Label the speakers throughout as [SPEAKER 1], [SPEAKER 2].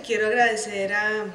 [SPEAKER 1] Quiero agradecer al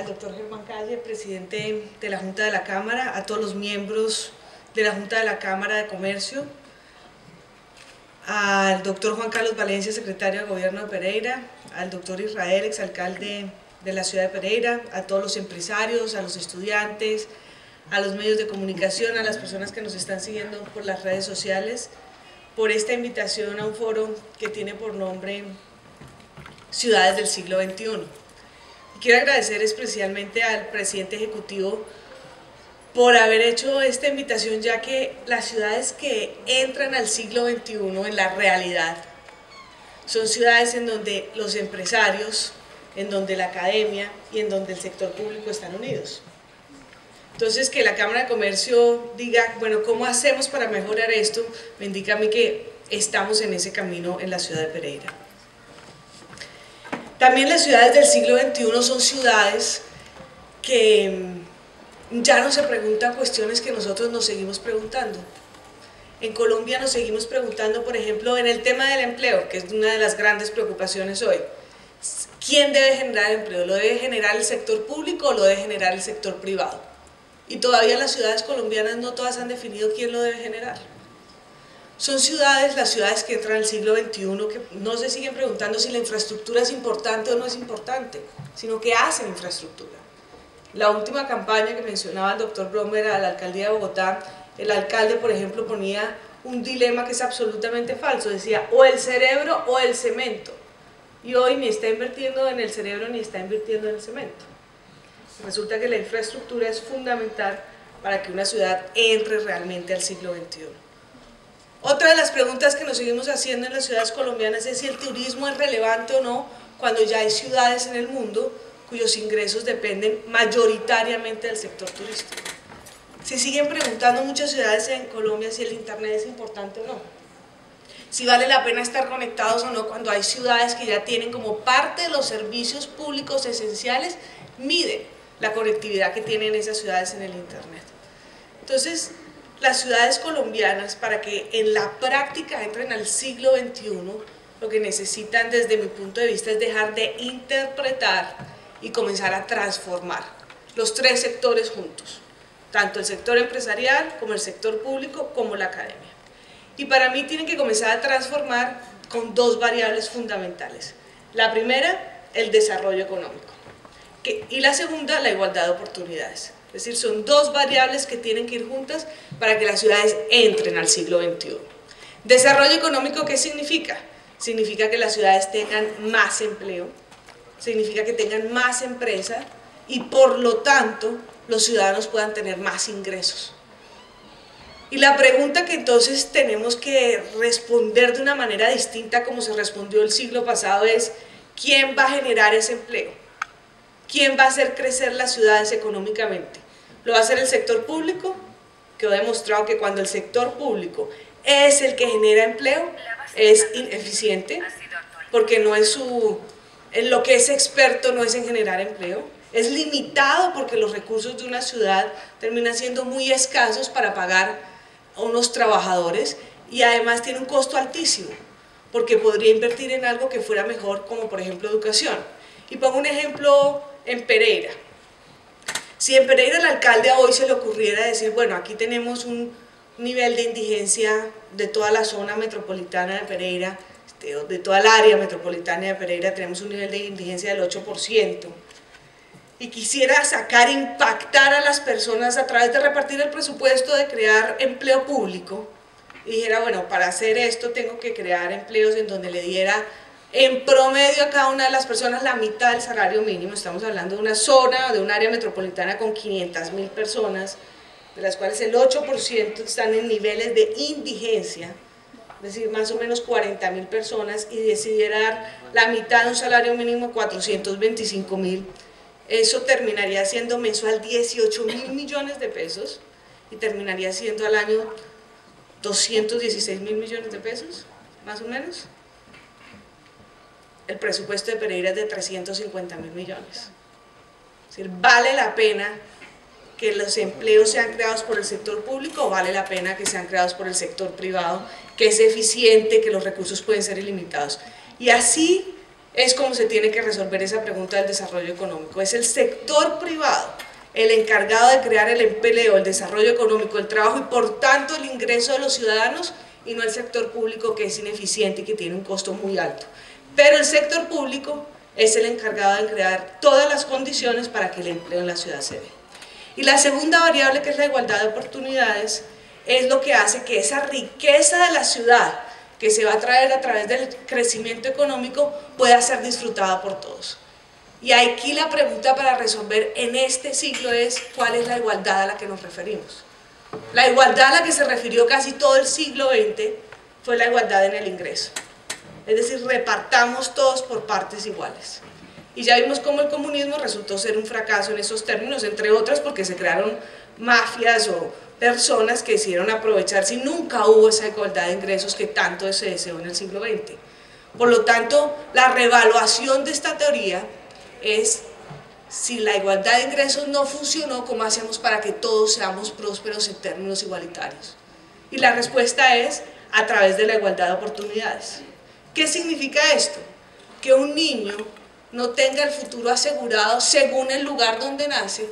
[SPEAKER 1] doctor Germán Calle, presidente de la Junta de la Cámara, a todos los miembros de la Junta de la Cámara de Comercio, al doctor Juan Carlos Valencia, secretario de Gobierno de Pereira, al doctor Israel, exalcalde de la ciudad de Pereira, a todos los empresarios, a los estudiantes, a los medios de comunicación, a las personas que nos están siguiendo por las redes sociales, por esta invitación a un foro que tiene por nombre Ciudades del siglo XXI. Y quiero agradecer especialmente al presidente ejecutivo por haber hecho esta invitación, ya que las ciudades que entran al siglo XXI en la realidad son ciudades en donde los empresarios, en donde la academia y en donde el sector público están unidos. Entonces, que la Cámara de Comercio diga, bueno, ¿cómo hacemos para mejorar esto? Me indica a mí que estamos en ese camino en la ciudad de Pereira. También las ciudades del siglo XXI son ciudades que ya no se preguntan cuestiones que nosotros nos seguimos preguntando. En Colombia nos seguimos preguntando, por ejemplo, en el tema del empleo, que es una de las grandes preocupaciones hoy. ¿Quién debe generar empleo? ¿Lo debe generar el sector público o lo debe generar el sector privado? Y todavía las ciudades colombianas no todas han definido quién lo debe generar. Son ciudades, las ciudades que entran al siglo XXI, que no se siguen preguntando si la infraestructura es importante o no es importante, sino que hacen infraestructura. La última campaña que mencionaba el doctor Bromer a la alcaldía de Bogotá, el alcalde, por ejemplo, ponía un dilema que es absolutamente falso, decía o el cerebro o el cemento, y hoy ni está invirtiendo en el cerebro ni está invirtiendo en el cemento. Resulta que la infraestructura es fundamental para que una ciudad entre realmente al siglo XXI. Otra de las preguntas que nos seguimos haciendo en las ciudades colombianas es si el turismo es relevante o no cuando ya hay ciudades en el mundo cuyos ingresos dependen mayoritariamente del sector turístico. Se siguen preguntando muchas ciudades en Colombia si el internet es importante o no, si vale la pena estar conectados o no cuando hay ciudades que ya tienen como parte de los servicios públicos esenciales, miden la conectividad que tienen esas ciudades en el internet. Entonces, las ciudades colombianas, para que en la práctica entren al siglo XXI, lo que necesitan desde mi punto de vista es dejar de interpretar y comenzar a transformar los tres sectores juntos, tanto el sector empresarial como el sector público como la academia. Y para mí tienen que comenzar a transformar con dos variables fundamentales. La primera, el desarrollo económico, y la segunda, la igualdad de oportunidades. Es decir, son dos variables que tienen que ir juntas para que las ciudades entren al siglo XXI. Desarrollo económico, ¿qué significa? Significa que las ciudades tengan más empleo, significa que tengan más empresas y por lo tanto los ciudadanos puedan tener más ingresos. Y la pregunta que entonces tenemos que responder de una manera distinta como se respondió el siglo pasado es ¿quién va a generar ese empleo? ¿Quién va a hacer crecer las ciudades económicamente? ¿Lo va a hacer el sector público? Que ha demostrado que cuando el sector público es el que genera empleo, es ineficiente, porque no es en lo que es experto no es en generar empleo, es limitado porque los recursos de una ciudad terminan siendo muy escasos para pagar a unos trabajadores y además tiene un costo altísimo, porque podría invertir en algo que fuera mejor, como por ejemplo educación. Y pongo un ejemplo en Pereira. Si en Pereira el alcalde a hoy se le ocurriera decir, bueno, aquí tenemos un nivel de indigencia de toda la zona metropolitana de Pereira, de toda el área metropolitana de Pereira, tenemos un nivel de indigencia del 8%, y quisiera impactar a las personas a través de repartir el presupuesto, de crear empleo público, y dijera, bueno, para hacer esto tengo que crear empleos en donde le diera en promedio a cada una de las personas la mitad del salario mínimo. Estamos hablando de una zona, de un área metropolitana con 500.000 personas, de las cuales el 8% están en niveles de indigencia, es decir, más o menos 40.000 personas, y decidiera dar la mitad de un salario mínimo, 425.000, eso terminaría siendo mensual 18.000 millones de pesos, y terminaría siendo al año 216.000 millones de pesos, más o menos. El presupuesto de Pereira es de 350.000 millones. Es decir, ¿vale la pena que los empleos sean creados por el sector público o vale la pena que sean creados por el sector privado, que es eficiente, que los recursos pueden ser ilimitados? Y así es como se tiene que resolver esa pregunta del desarrollo económico. Es el sector privado el encargado de crear el empleo, el desarrollo económico, el trabajo y por tanto el ingreso de los ciudadanos, y no el sector público, que es ineficiente y que tiene un costo muy alto. Pero el sector público es el encargado de crear todas las condiciones para que el empleo en la ciudad se dé. Y la segunda variable, que es la igualdad de oportunidades, es lo que hace que esa riqueza de la ciudad que se va a traer a través del crecimiento económico pueda ser disfrutada por todos. Y aquí la pregunta para resolver en este siglo es: ¿cuál es la igualdad a la que nos referimos? La igualdad a la que se refirió casi todo el siglo XX fue la igualdad en el ingreso. Es decir, repartamos todos por partes iguales. Y ya vimos cómo el comunismo resultó ser un fracaso en esos términos, entre otras porque se crearon mafias o personas que decidieron aprovecharse y nunca hubo esa igualdad de ingresos que tanto se deseó en el siglo XX. Por lo tanto, la reevaluación de esta teoría es: si la igualdad de ingresos no funcionó, ¿cómo hacemos para que todos seamos prósperos en términos igualitarios? Y la respuesta es: a través de la igualdad de oportunidades. ¿Qué significa esto? Que un niño no tenga el futuro asegurado según el lugar donde nace,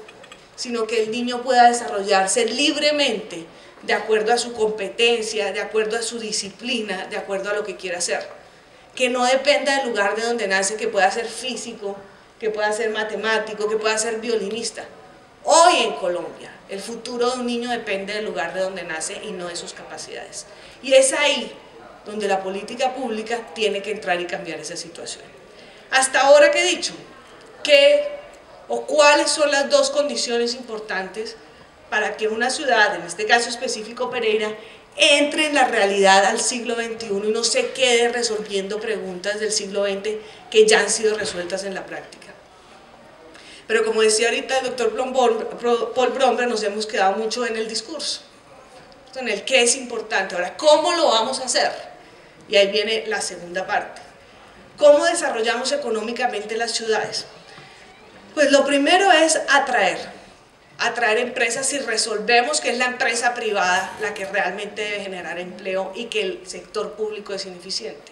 [SPEAKER 1] sino que el niño pueda desarrollarse libremente de acuerdo a su competencia, de acuerdo a su disciplina, de acuerdo a lo que quiera hacer. Que no dependa del lugar de donde nace, que pueda ser físico, que pueda ser matemático, que pueda ser violinista. Hoy en Colombia, el futuro de un niño depende del lugar de donde nace y no de sus capacidades. Y es ahí donde la política pública tiene que entrar y cambiar esa situación. Hasta ahora, ¿qué he dicho? ¿Cuáles son las dos condiciones importantes para que una ciudad, en este caso específico Pereira, entre en la realidad al siglo XXI y no se quede resolviendo preguntas del siglo XX que ya han sido resueltas en la práctica? Pero como decía ahorita el doctor Paul Bromberg, nos hemos quedado mucho en el discurso, en el qué es importante. Ahora, ¿cómo lo vamos a hacer? Y ahí viene la segunda parte. ¿Cómo desarrollamos económicamente las ciudades? Pues lo primero es atraer empresas. Si resolvemos que es la empresa privada la que realmente debe generar empleo y que el sector público es ineficiente.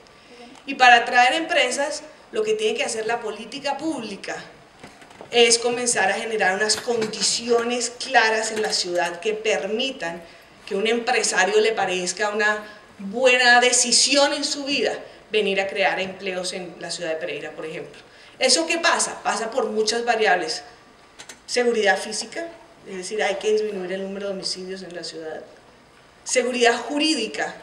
[SPEAKER 1] Y para atraer empresas, lo que tiene que hacer la política pública es comenzar a generar unas condiciones claras en la ciudad que permitan que a un empresario le parezca una buena decisión en su vida venir a crear empleos en la ciudad de Pereira, por ejemplo. ¿Eso qué pasa? Pasa por muchas variables. Seguridad física, es decir, hay que disminuir el número de homicidios en la ciudad. Seguridad jurídica,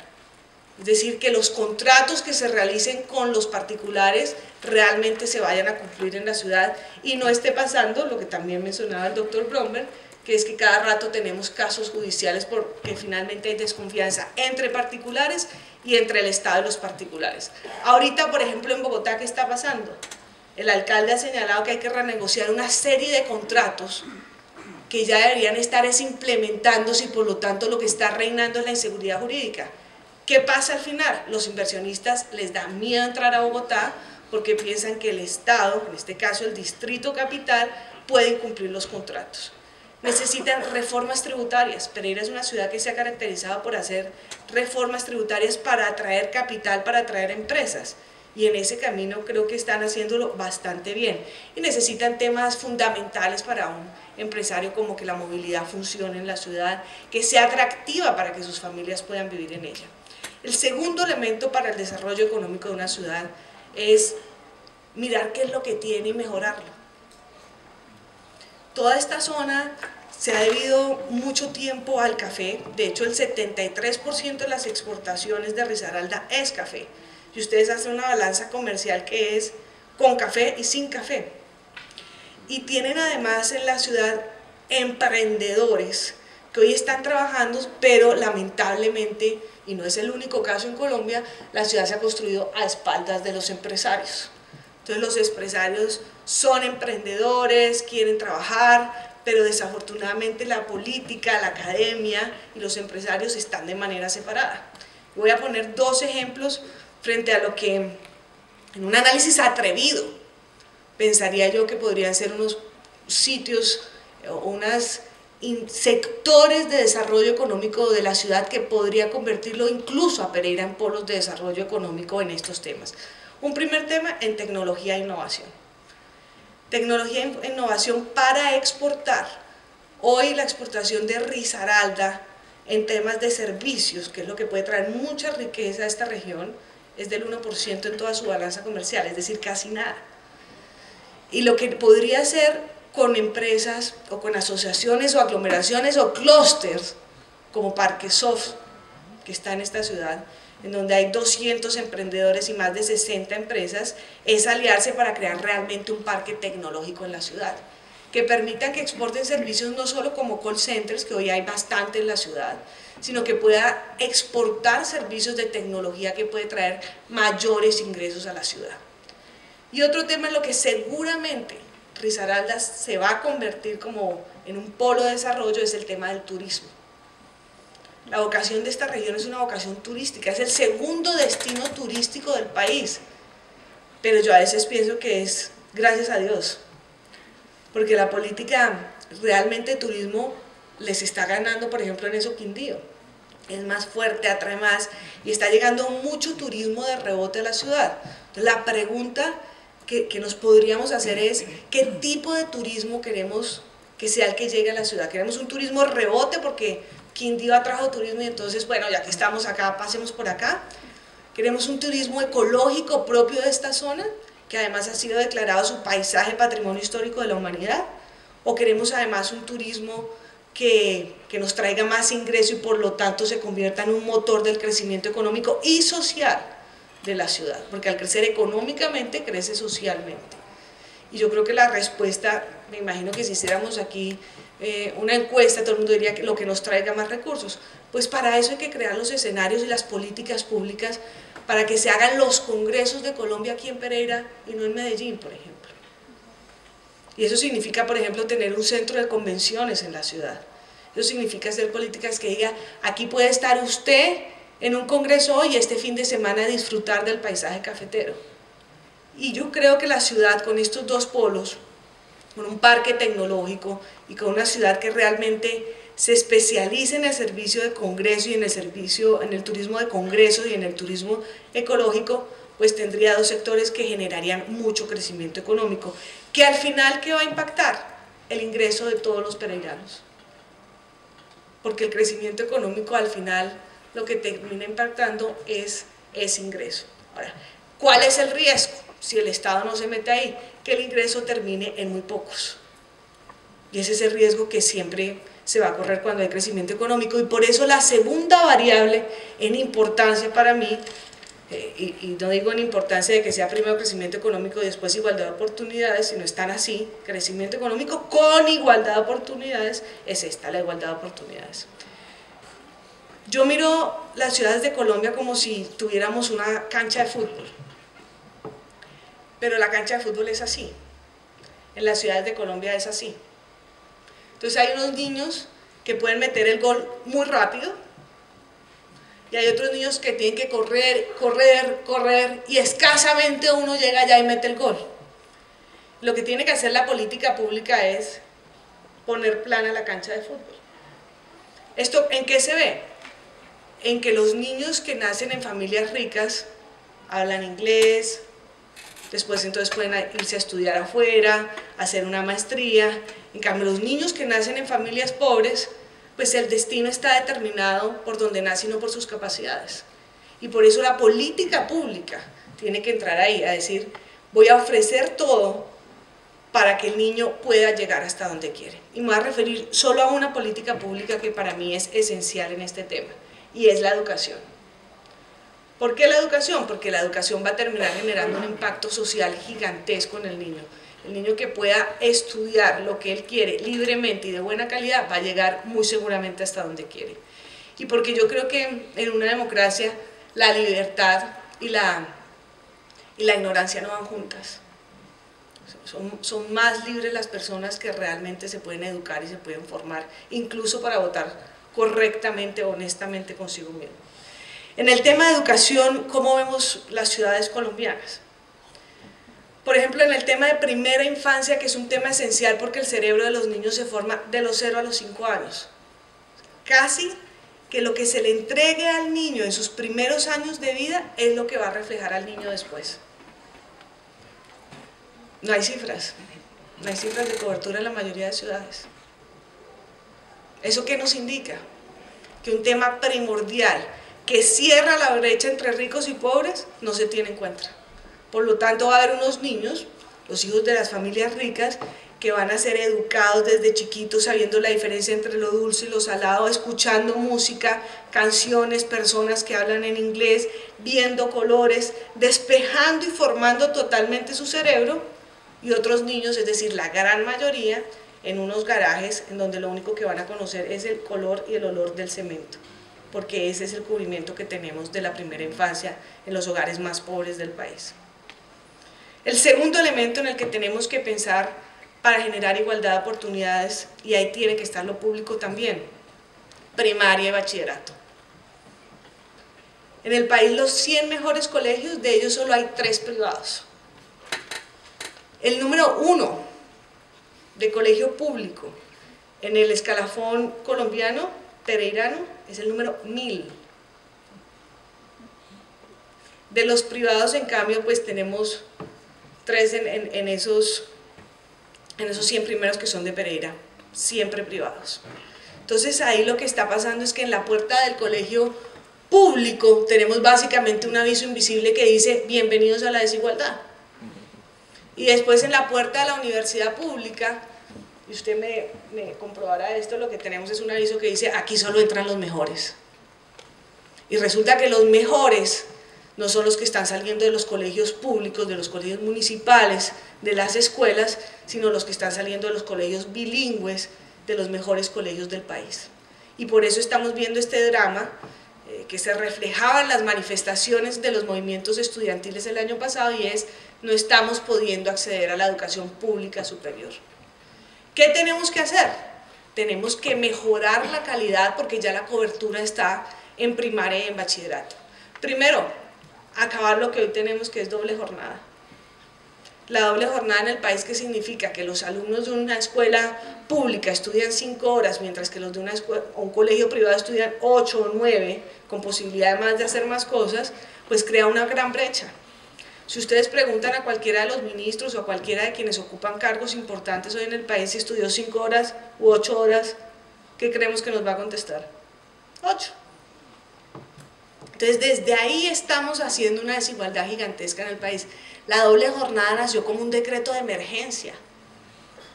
[SPEAKER 1] es decir, que los contratos que se realicen con los particulares realmente se vayan a cumplir en la ciudad y no esté pasando lo que también mencionaba el doctor Bromberg, que es que cada rato tenemos casos judiciales porque finalmente hay desconfianza entre particulares y entre el Estado y los particulares. Ahorita, por ejemplo, en Bogotá, ¿qué está pasando? El alcalde ha señalado que hay que renegociar una serie de contratos que ya deberían estar implementándose y por lo tanto lo que está reinando es la inseguridad jurídica. ¿Qué pasa al final? Los inversionistas les da miedo entrar a Bogotá porque piensan que el Estado, en este caso el Distrito Capital, puede incumplir los contratos. Necesitan reformas tributarias. Pereira es una ciudad que se ha caracterizado por hacer reformas tributarias para atraer capital, para atraer empresas. Y en ese camino creo que están haciéndolo bastante bien. Y necesitan temas fundamentales para un empresario, como que la movilidad funcione en la ciudad, que sea atractiva para que sus familias puedan vivir en ella. El segundo elemento para el desarrollo económico de una ciudad es mirar qué es lo que tiene y mejorarlo. Toda esta zona se ha debido mucho tiempo al café. De hecho, el 73% de las exportaciones de Risaralda es café. Y ustedes hacen una balanza comercial que es con café y sin café. Y tienen además en la ciudad emprendedores que hoy están trabajando, pero lamentablemente, y no es el único caso en Colombia, la ciudad se ha construido a espaldas de los empresarios. Entonces los empresarios son emprendedores, quieren trabajar, pero desafortunadamente la política, la academia y los empresarios están de manera separada. Voy a poner dos ejemplos frente a lo que, en un análisis atrevido, pensaría yo que podrían ser unos sitios o unos sectores de desarrollo económico de la ciudad que podría convertirlo incluso a Pereira en polos de desarrollo económico en estos temas. Un primer tema en tecnología e innovación. Tecnología e innovación para exportar. Hoy la exportación de Risaralda en temas de servicios, que es lo que puede traer mucha riqueza a esta región, es del 1% en toda su balanza comercial, es decir, casi nada. Y lo que podría hacer con empresas o con asociaciones o aglomeraciones o clústeres como Parquesoft, que está en esta ciudad, en donde hay 200 emprendedores y más de 60 empresas, es aliarse para crear realmente un parque tecnológico en la ciudad, que permita que exporten servicios no solo como call centers, que hoy hay bastante en la ciudad, sino que pueda exportar servicios de tecnología que puede traer mayores ingresos a la ciudad. Y otro tema en lo que seguramente Risaralda se va a convertir como en un polo de desarrollo es el tema del turismo. La vocación de esta región es una vocación turística, es el segundo destino turístico del país, pero yo a veces pienso que es gracias a Dios, porque la política realmente de turismo les está ganando, por ejemplo, en eso Quindío. Es más fuerte, atrae más y está llegando mucho turismo de rebote a la ciudad. Entonces, la pregunta que nos podríamos hacer es ¿qué tipo de turismo queremos que sea el que llegue a la ciudad? ¿Queremos un turismo rebote porque Quindío atrajo turismo y entonces, bueno, ya que estamos acá, pasemos por acá? ¿Queremos un turismo ecológico propio de esta zona, que además ha sido declarado su paisaje patrimonio histórico de la humanidad? ¿O queremos además un turismo que nos traiga más ingreso y por lo tanto se convierta en un motor del crecimiento económico y social de la ciudad? Porque al crecer económicamente, crece socialmente. Y yo creo que la respuesta, me imagino que si hiciéramos aquí una encuesta, todo el mundo diría que lo que nos traiga más recursos. Pues para eso hay que crear los escenarios y las políticas públicas para que se hagan los congresos de Colombia aquí en Pereira y no en Medellín, por ejemplo. Y eso significa, por ejemplo, tener un centro de convenciones en la ciudad. Eso significa hacer políticas que diga, aquí puede estar usted en un congreso hoy y este fin de semana disfrutar del paisaje cafetero. Y yo creo que la ciudad con estos dos polos, con un parque tecnológico y con una ciudad que realmente se especialice en el servicio de congreso y en el turismo de congreso y en el turismo ecológico, pues tendría dos sectores que generarían mucho crecimiento económico, que al final, ¿qué va a impactar? El ingreso de todos los pereiranos. Porque el crecimiento económico al final lo que termina impactando es ese ingreso. Ahora, ¿cuál es el riesgo? Si el Estado no se mete ahí, que el ingreso termine en muy pocos. Y ese es el riesgo que siempre se va a correr cuando hay crecimiento económico, y por eso la segunda variable en importancia para mí, y no digo en importancia de que sea primero crecimiento económico y después igualdad de oportunidades, sino están así, crecimiento económico con igualdad de oportunidades, es esta, la igualdad de oportunidades. Yo miro las ciudades de Colombia como si tuviéramos una cancha de fútbol, pero la cancha de fútbol es así, en las ciudades de Colombia es así. Entonces hay unos niños que pueden meter el gol muy rápido y hay otros niños que tienen que correr, correr, correr y escasamente uno llega allá y mete el gol. Lo que tiene que hacer la política pública es poner plana la cancha de fútbol. ¿Esto en qué se ve? En que los niños que nacen en familias ricas hablan inglés, después entonces pueden irse a estudiar afuera, hacer una maestría. En cambio, los niños que nacen en familias pobres, pues el destino está determinado por donde nace y no por sus capacidades. Y por eso la política pública tiene que entrar ahí, a decir, voy a ofrecer todo para que el niño pueda llegar hasta donde quiere. Y me voy a referir solo a una política pública que para mí es esencial en este tema, y es la educación. ¿Por qué la educación? Porque la educación va a terminar generando un impacto social gigantesco en el niño. El niño que pueda estudiar lo que él quiere libremente y de buena calidad va a llegar muy seguramente hasta donde quiere. Y porque yo creo que en una democracia la libertad y la ignorancia no van juntas. Son más libres las personas que realmente se pueden educar y se pueden formar, incluso para votar correctamente, honestamente consigo mismo. En el tema de educación, ¿cómo vemos las ciudades colombianas? Por ejemplo, en el tema de primera infancia, que es un tema esencial porque el cerebro de los niños se forma de los 0 a los 5 años. Casi que lo que se le entregue al niño en sus primeros años de vida es lo que va a reflejar al niño después. No hay cifras de cobertura en la mayoría de ciudades. ¿Eso qué nos indica? Que un tema primordial que cierra la brecha entre ricos y pobres no se tiene en cuenta. Por lo tanto, va a haber unos niños, los hijos de las familias ricas, que van a ser educados desde chiquitos sabiendo la diferencia entre lo dulce y lo salado, escuchando música, canciones, personas que hablan en inglés, viendo colores, despejando y formando totalmente su cerebro, y otros niños, es decir, la gran mayoría, en unos garajes en donde lo único que van a conocer es el color y el olor del cemento, porque ese es el cubrimiento que tenemos de la primera infancia en los hogares más pobres del país. El segundo elemento en el que tenemos que pensar para generar igualdad de oportunidades, y ahí tiene que estar lo público también, primaria y bachillerato. En el país, los 100 mejores colegios, de ellos solo hay 3 privados. El número 1 de colegio público en el escalafón colombiano, pereirano, es el número 1000. De los privados, en cambio, pues tenemos 3 en esos 100 primeros que son de Pereira, siempre privados. Entonces ahí lo que está pasando es que en la puerta del colegio público tenemos básicamente un aviso invisible que dice bienvenidos a la desigualdad. Y después en la puerta de la universidad pública, y usted me comprobará esto, lo que tenemos es un aviso que dice aquí solo entran los mejores. Y resulta que los mejores no son los que están saliendo de los colegios públicos, de los colegios municipales, de las escuelas, sino los que están saliendo de los colegios bilingües, de los mejores colegios del país. Y por eso estamos viendo este drama que se reflejaba en las manifestaciones de los movimientos estudiantiles el año pasado, y es no estamos pudiendo acceder a la educación pública superior. ¿Qué tenemos que hacer? Tenemos que mejorar la calidad porque ya la cobertura está en primaria y en bachillerato. Primero, acabar lo que hoy tenemos, que es doble jornada. La doble jornada en el país, ¿qué significa? Que los alumnos de una escuela pública estudian 5 horas, mientras que los de un colegio privado estudian 8 o 9, con posibilidad además de hacer más cosas, pues crea una gran brecha. Si ustedes preguntan a cualquiera de los ministros o a cualquiera de quienes ocupan cargos importantes hoy en el país si estudió 5 horas u 8 horas, ¿qué creemos que nos va a contestar? 8. Entonces, desde ahí estamos haciendo una desigualdad gigantesca en el país. La doble jornada nació como un decreto de emergencia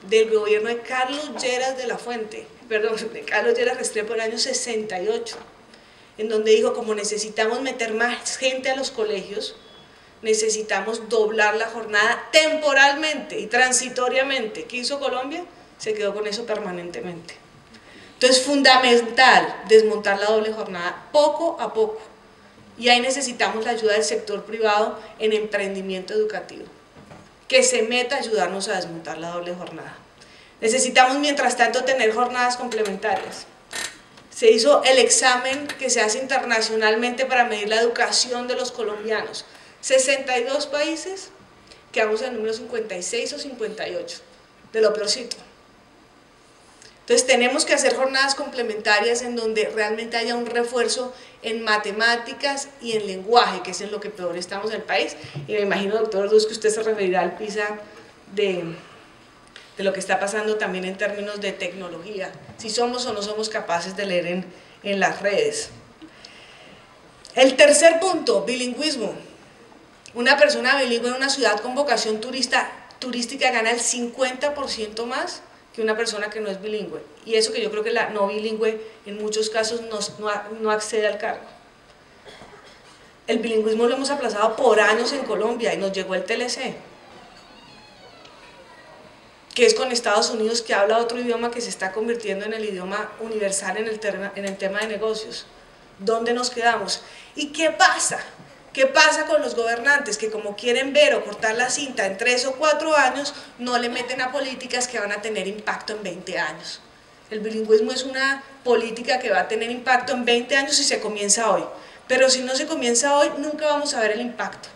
[SPEAKER 1] del gobierno de Carlos Lleras de la Fuente, perdón, de Carlos Lleras Restrepo en el año 68, en donde dijo, como necesitamos meter más gente a los colegios, necesitamos doblar la jornada temporalmente y transitoriamente. ¿Qué hizo Colombia? Se quedó con eso permanentemente. Entonces, fundamental desmontar la doble jornada poco a poco. Y ahí necesitamos la ayuda del sector privado en emprendimiento educativo, que se meta a ayudarnos a desmontar la doble jornada. Necesitamos, mientras tanto, tener jornadas complementarias. Se hizo el examen que se hace internacionalmente para medir la educación de los colombianos. 62 países, quedamos en el número 56 o 58, de lo peorcito. Entonces tenemos que hacer jornadas complementarias en donde realmente haya un refuerzo en matemáticas y en lenguaje, que es en lo que peor estamos en el país. Y me imagino, doctor Orduz, que usted se referirá al PISA de lo que está pasando también en términos de tecnología, si somos o no somos capaces de leer en las redes. El tercer punto, bilingüismo. Una persona bilingüe en una ciudad con vocación turística gana el 50% más que una persona que no es bilingüe, y eso que yo creo que la no bilingüe en muchos casos no accede al cargo. El bilingüismo lo hemos aplazado por años en Colombia y nos llegó el TLC, que es con Estados Unidos, que habla otro idioma que se está convirtiendo en el idioma universal en el tema de negocios. ¿Dónde nos quedamos? ¿Y qué pasa? ¿Qué pasa con los gobernantes? Que como quieren ver o cortar la cinta en 3 o 4 años, no le meten a políticas que van a tener impacto en 20 años. El bilingüismo es una política que va a tener impacto en 20 años si se comienza hoy. Pero si no se comienza hoy, nunca vamos a ver el impacto.